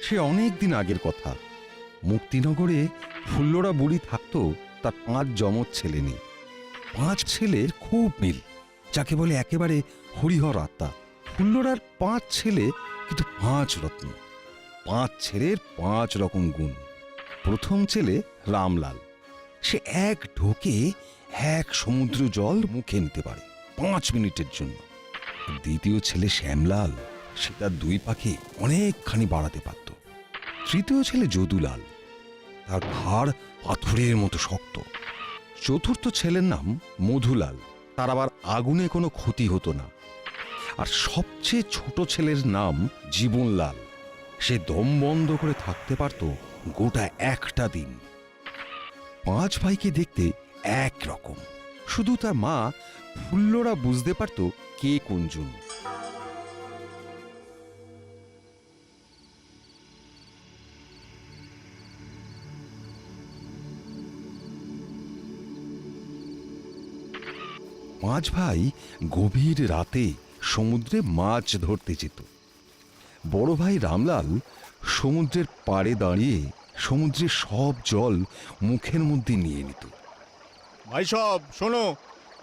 সে অনেক দিন আগের কথা। মুক্তিনগরে ফুল্লরা বুড়ি থাকতো, তার 5 যমজ ছেলে নেই। 5 ছেলের খুব মিল, যাকে বলে একেবারে হরিহর আত্মা। ফুল্লরার 5 ছেলে, কিন্তু 5 রত্ন। 5 ছেলের 5 রকম গুণ। প্রথম ছেলে রামলাল, সে এক ঢোকে 1 সমুদ্র জল মুখে নিতে পারে 5 মিনিটের জন্য। দ্বিতীয় ছেলে শ্যামলাল, সে তার 2 পাকে অনেকখানি বাড়াতে পারত। তৃতীয় ছেলে যদুলাল, তার ঘাড় পাথরের মতো শক্ত। চতুর্থ ছেলের নাম মধুলাল, তার আবার আগুনে কোনো ক্ষতি হতো না। আর সবচেয়ে ছোট ছেলের নাম জীবনলাল, সে দম বন্ধ করে থাকতে পারত গোটা একটা দিন। 5 ভাইকে দেখতে এক রকম, শুধু তার মা ফুল্লরা বুঝতে পারত কে কোনজন। পাঁচ ভাই গভীর রাতে সমুদ্রে মাছ ধরতে যেত। বড় ভাই রামলাল সমুদ্রের পাড়ে দাঁড়িয়ে সমুদ্রের সব জল মুখের মধ্যে নিয়ে নিত। ভাই সব শোনো,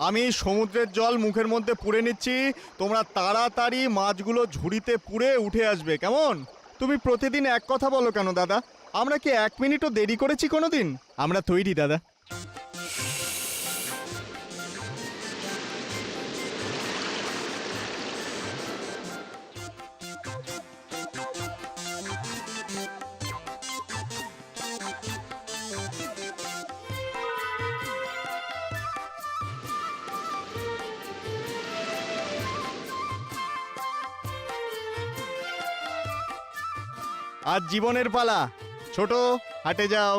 আমি সমুদ্রের জল মুখের মধ্যে পুরে নিচ্ছি, তোমরা তাড়াতাড়ি মাছগুলো ঝুড়িতে পুরে উঠে আসবে, কেমন? তুমি প্রতিদিন এক কথা বলো কেন দাদা? আমরা কি 1 মিনিটও দেরি করেছি কোনোদিন? আমরা তৈরি দাদা। আজ জীবনের পালা, ছোট হাটে যাও।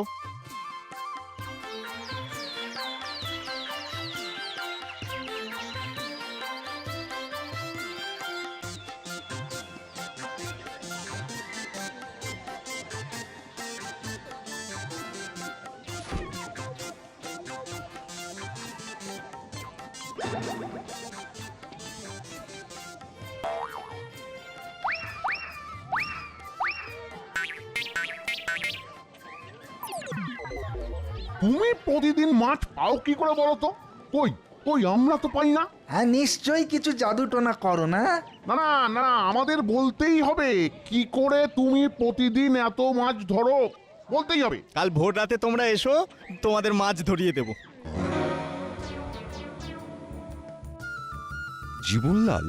তুমি প্রতিদিন মাছ পাও কি করে বলো তো? কই কই আমরা তো পাই না। হ্যাঁ, নিশ্চয়ই কিছু জাদুটোনা করো না? না না না না, আমাদের বলতেই হবে কি করে তুমি প্রতিদিন এত মাছ ধরো, বলতেই হবে। কাল ভোর রাতে তোমরা এসো, তোমাদের মাছ ধরিয়ে দেব। জীবনলাল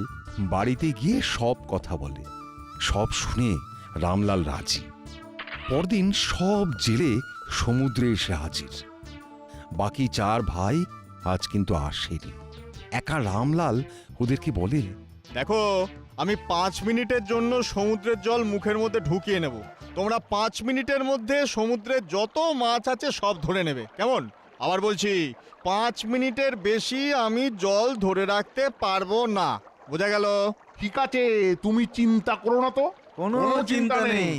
বাড়িতে গিয়ে সব কথা বলে। সব শুনে রামলাল রাজি। পরদিন সব জেলে সমুদ্রে এসে হাজির। বাকি 4 ভাই আজ কিন্তু আসেনি। একা রামলাল ওদেরকে বলে, দেখো, আমি 5 মিনিটের জন্য সমুদ্রের জল মুখের মধ্যে ঢুকিয়ে নেব। তোমরা 5 মিনিটের মধ্যে সমুদ্রের যত মাছ আছে সব ধরে নেবে, কেমন? আবার বলছি, 5 মিনিটের বেশি আমি জল ধরে রাখতে পারবো না, বোঝা গেল? ঠিক আছে, তুমি চিন্তা করো না তো, কোনো চিন্তা নেই।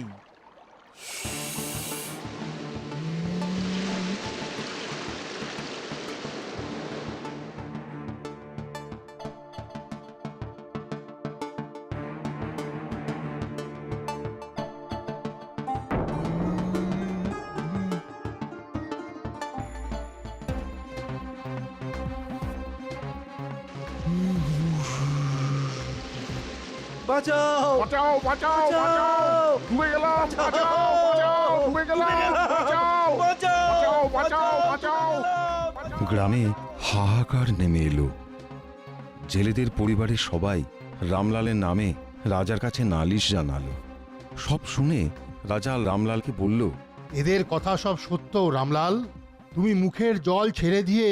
বাঁচাও বাঁচাও বাঁচাও বাঁচাও, ডুবে গেলাম, বাঁচাও বাঁচাও, ডুবে গেলাম, বাঁচাও বাঁচাও বাঁচাও বাঁচাও। গ্রামে হাহাকার নেমে এলো। জেলেদের পরিবারের সবাই রামলালের নামে রাজার কাছে নালিশ জানালো। সব শুনে রাজা রামলালকে বলল, এদের কথা সব সত্য রামলাল? তুমি মুখের জল ছেড়ে দিয়ে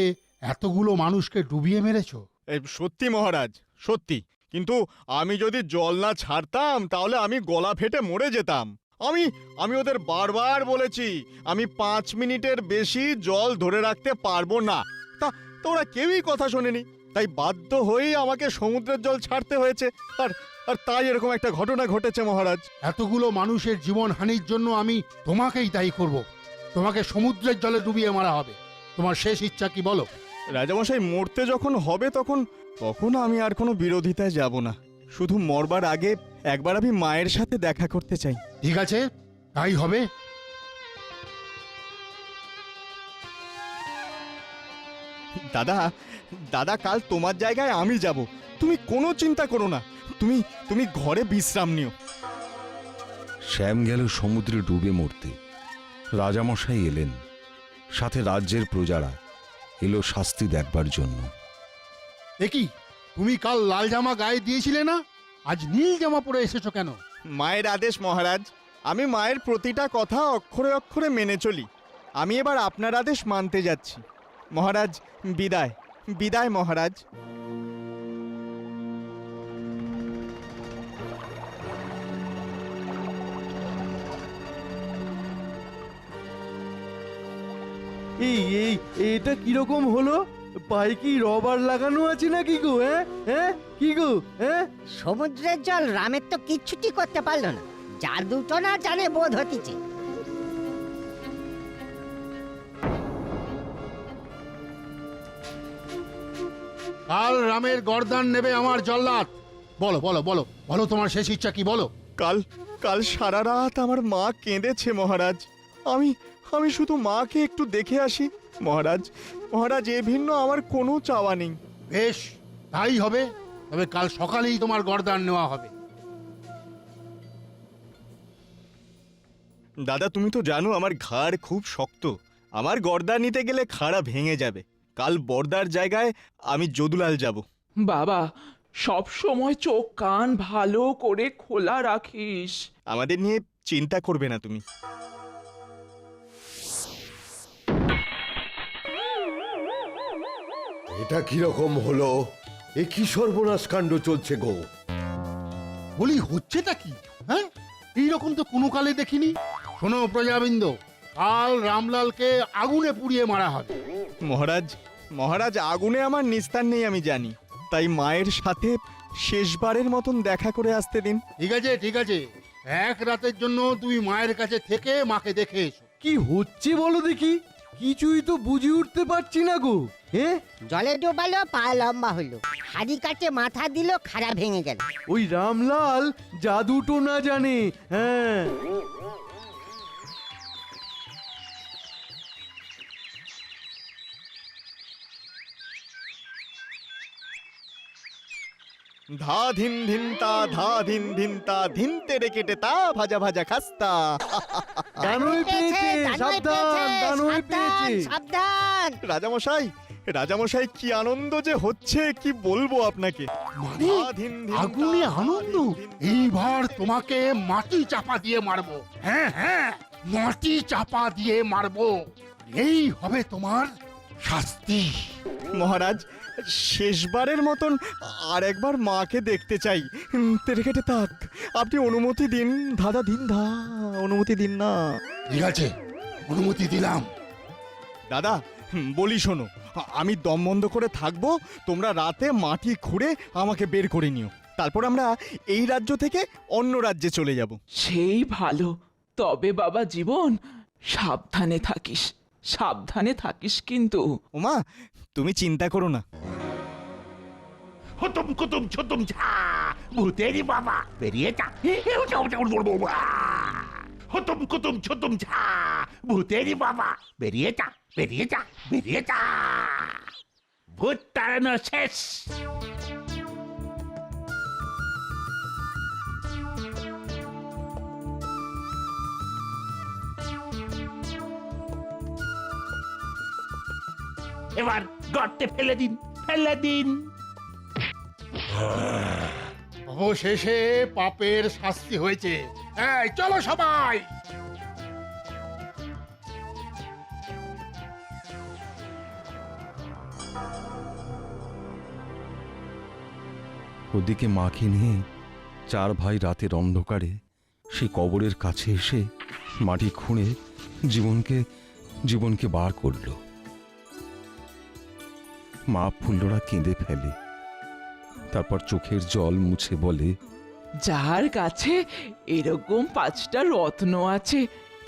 এতগুলো মানুষকে ডুবিয়ে মেরেছো? এই সত্যি মহারাজ, সত্যি। কিন্তু আমি যদি জল না ছাড়তাম তাহলে আমি গলা ফেটে মরে যেতাম। আমি ওদের বারবার বলেছি আমি 5 মিনিটের বেশি জল ধরে রাখতে পারবো না, তা ওরা কেউই কথা শোনেনি। তাই বাধ্য হয়েই আমাকে সমুদ্রের জল ছাড়তে হয়েছে। আর আর তাই এরকম একটা ঘটনা ঘটেছে মহারাজ। এতগুলো মানুষের জীবন হানির জন্য আমি তোমাকেই দায়ী করব। তোমাকে সমুদ্রের জলে ডুবিয়ে মারা হবে। তোমার শেষ ইচ্ছা কি বলো? রাজামশাই, মরতে যখন হবে তখন আমি আর কোনো বিরোধিতায় যাব না। শুধু মরবার আগে একবার আমি মায়ের সাথে দেখা করতে চাই। ঠিক আছে, তাই হবে। দাদা দাদা কাল তোমার জায়গায় আমি যাব, তুমি কোনো চিন্তা করো না, তুমি তুমি ঘরে বিশ্রাম নিও। শ্যাম গেল সমুদ্রে ডুবে মরতে। রাজামশাই এলেন, সাথে রাজ্যের প্রজারা এলো শাস্তি দেখবার জন্য। কি তুমি কাল লাল জামা গায়ে দিয়েছিলে না, আজ নীল জামা পরে এসেছো কেন? মায়ের আদেশ মহারাজ, আমি মায়ের প্রতিটা কথা অক্ষরে অক্ষরে মেনে চলি। আমি এবার আপনার আদেশ মানতে যাচ্ছি। মহারাজ বিদায়, বিদায় মহারাজ। এই এই এটা কিরকম হলো? পায়ে কি রবার লাগানো আছে নাকি গো? হ্যাঁ হ্যাঁ কি গো? হ্যাঁ সমুদ্রের জল রামের তো কিচ্ছুটি করতে পারলো না, জাদুটো না জানে বোধ হতিছে। কাল রামের গর্দান নেবে আমার জল্লাদ। বলো বলো বলো বলো, তোমার শেষ ইচ্ছা কি বলো? কাল কাল সারা রাত আমার মা কেঁদেছে মহারাজ। আমি আমি শুধু মাকে একটু দেখে আসি মহারাজ। মহারাজ এ ভিন্ন আমার কোনো চাওয়া নেই। বেশ, তাই হবে। তবে কাল সকালেই তোমার গর্দান নেওয়া হবে। দাদা তুমি তো জানো আমার ঘাড় খুব শক্ত, আমার গর্দা নিতে গেলে খাড়া ভেঙে যাবে। কাল বর্দার জায়গায় আমি যদুলাল যাব। বাবা, সব সময় চোখ কান ভালো করে খোলা রাখিস। আমাদের নিয়ে চিন্তা করবে না তুমি। এটা কিরকম হলো? এ কি সর্বনাশ কাণ্ড চলছে গো? বলি হচ্ছেটা কি? হ্যাঁ, এইরকম তো কোনো কালে দেখিনি। শোনো প্রজাবৃন্দ, কাল রামলালকে আগুনে পুড়িয়ে মারা হবে। মহারাজ মহারাজ আগুনে আমার নিস্তার নেই আমি জানি, তাই মায়ের সাথে শেষবারের মতন দেখা করে আসতে দিন। ঠিক আছে ঠিক আছে, এক রাতের জন্য তুমি মায়ের কাছে থেকে মাকে দেখে এসো। কি হচ্ছে বলো দেখি? কিছুই তো বুঝে উঠতে পারছি না গো। হ্যাঁ জলে ডোবালো পা লম্বা হলো, হাড়ি কাটে মাথা দিল খাড়া ভেঙে গেল। ওই রামলাল জাদুটো না জানে। হ্যাঁ ধা ধিন ধিন তা ধা ধিন ধিন তা ধিন তেরে কেটে তা ভাজা ভাজা খাস্তা। দানই পেয়েছে, দানই সাবধান, পেয়েছে, দানই সাবধান, পেয়েছে। সাবধান। রাজামশাই রাজামশাই কি আনন্দ যে হচ্ছে কি বলবো আপনাকে। মানে ধা ধিন ধিন তা, আগুনে ধা আনন্দ? ধিন ধিন তা। এইবার তোমাকে মাটি চাপা দিয়ে মারবো। হ্যাঁ হ্যাঁ, মাটি চাপা দিয়ে মারবো। এই হবে তোমার শাস্তি। মহারাজ শেষবারের মতন আর একবার মাকে দেখতে চাই। তেরে কেটে তাক, আপনি অনুমতি দিন দাদা, দিন ধা, অনুমতি দিন না। ঠিক আছে, অনুমতি দিলাম। দাদা বলি শোনো, আমি দম বন্ধ করে থাকবো, তোমরা রাতে মাটি খুঁড়ে আমাকে বের করে নিও। তারপর আমরা এই রাজ্য থেকে অন্য রাজ্যে চলে যাব। সেই ভালো। তবে বাবা জীবন, সাবধানে থাকিস, সাবধানে থাকিস কিন্তু। ওমা তুমি চিন্তা করো না। হতম কুতুম ছতুম ঝা, ভূতেরি বাবা বেরিয়ে যা। হতম কুতুম ছতুম ঝা, ভূতেরি বাবা বেরিয়ে যা, বেরিয়ে যা, বেরিয়ে যা। ভূত তাড়ানো শেষ। এবার গর্তে ফেলে দিন, ফেলে দিন। অবশেষে পাপের শাস্তি হয়েছে। এই চলো সবাই। ওদিকে মাকে নিয়ে চার ভাই রাতের অন্ধকারে সেই কবরের কাছে এসে মাটি খুঁড়ে জীবনকে বার করল। মা ফুল্লরা কেঁদে ফেলে, তারপর চোখের জল মুছে বলে, যার কাছে এরকম 5টা রত্ন আছে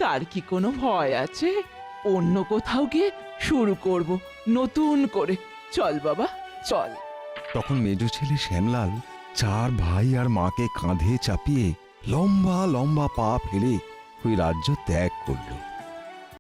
তার কি কোনো ভয় আছে? অন্য কোথাও গিয়ে শুরু করব নতুন করে। চল বাবা চল। তখন মেজ ছেলে শ্যামলাল চার ভাই আর মাকে কাঁধে চাপিয়ে লম্বা লম্বা পা ফেলে ওই রাজ্য ত্যাগ করলো।